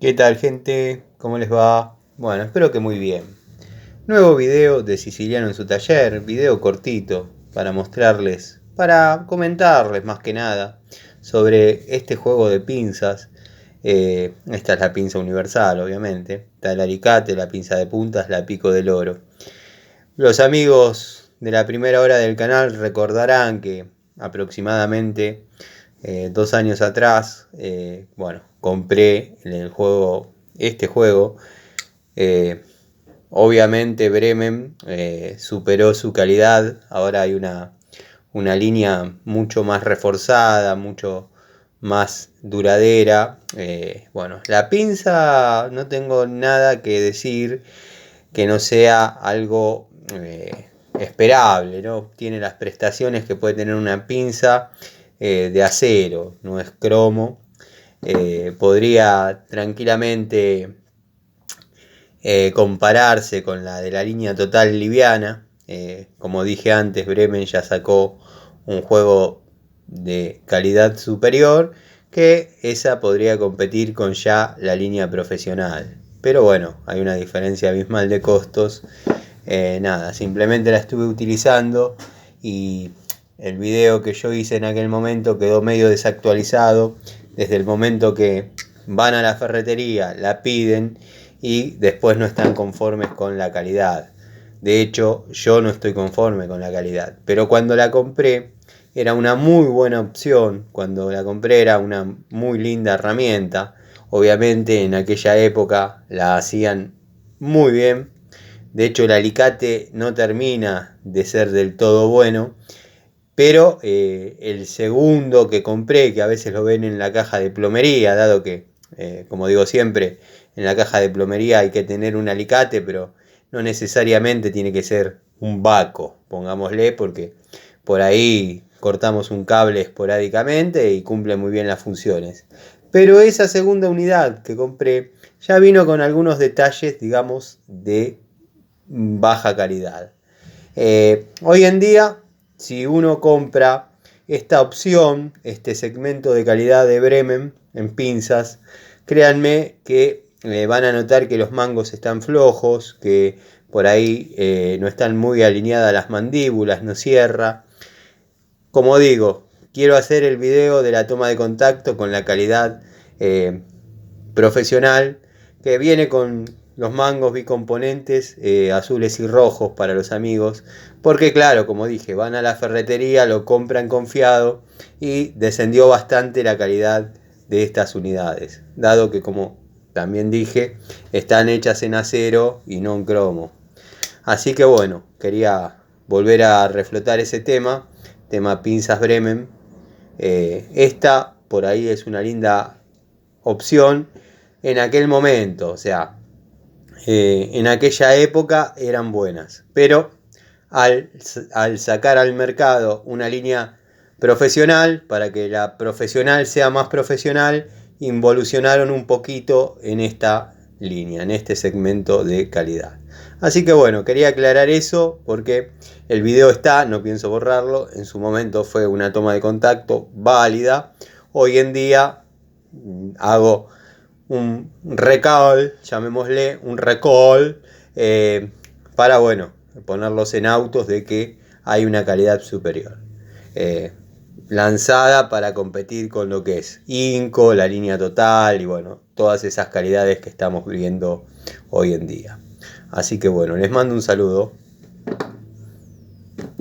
¿Qué tal, gente? ¿Cómo les va? Bueno, espero que muy bien. Nuevo video de Siciliano en su taller, video cortito para mostrarles, para comentarles más que nada sobre este juego de pinzas. Esta es la pinza universal, obviamente. Está el alicate, la pinza de puntas, la pico del oro. Los amigos de la primera hora del canal recordarán que aproximadamente 2 años atrás, bueno, compré el juego, este juego. eh, Obviamente Bremen superó su calidad, ahora hay una línea mucho más reforzada, mucho más duradera. Bueno, la pinza no tengo nada que decir que no sea algo esperable, ¿no? Tiene las prestaciones que puede tener una pinza de acero, no es cromo. Podría tranquilamente compararse con la de la línea total liviana. Como dije antes, Bremen ya sacó un juego de calidad superior, que esa podría competir con ya la línea profesional. Pero bueno, hay una diferencia abismal de costos. Nada, simplemente la estuve utilizando y el video que yo hice en aquel momento quedó medio desactualizado desde el momento que van a la ferretería, la piden y después no están conformes con la calidad. De hecho, yo no estoy conforme con la calidad, pero cuando la compré era una muy buena opción. Cuando la compré era una muy linda herramienta. Obviamente en aquella época la hacían muy bien. De hecho, el alicate no termina de ser del todo bueno, pero el segundo que compré, que a veces lo ven en la caja de plomería, dado que, como digo siempre, en la caja de plomería hay que tener un alicate, pero no necesariamente tiene que ser un baco, pongámosle, porque por ahí cortamos un cable esporádicamente y cumple muy bien las funciones. Pero esa segunda unidad que compré ya vino con algunos detalles, digamos, de baja calidad. Hoy en día, si uno compra esta opción, este segmento de calidad de Bremen en pinzas, créanme que van a notar que los mangos están flojos, que por ahí no están muy alineadas las mandíbulas, no cierra. Como digo, quiero hacer el video de la toma de contacto con la calidad eh, profesional, que viene con los mangos bicomponentes azules y rojos para los amigos, porque claro, como dije, van a la ferretería, lo compran confiado y descendió bastante la calidad de estas unidades, dado que, como también dije, están hechas en acero y no en cromo. Así que bueno, quería volver a reflotar ese tema pinzas Bremen. Esta por ahí es una linda opción en aquel momento, o sea, en aquella época eran buenas, pero al sacar al mercado una línea profesional, para que la profesional sea más profesional, involucionaron un poquito en esta línea, en este segmento de calidad. Así que bueno, quería aclarar eso porque el video está, no pienso borrarlo. En su momento fue una toma de contacto válida. Hoy en día hago un recall, llamémosle un recall, para, bueno, ponerlos en autos de que hay una calidad superior. Eh, Lanzada para competir con lo que es Inco, la línea total y bueno, todas esas calidades que estamos viendo hoy en día. Así que bueno, les mando un saludo.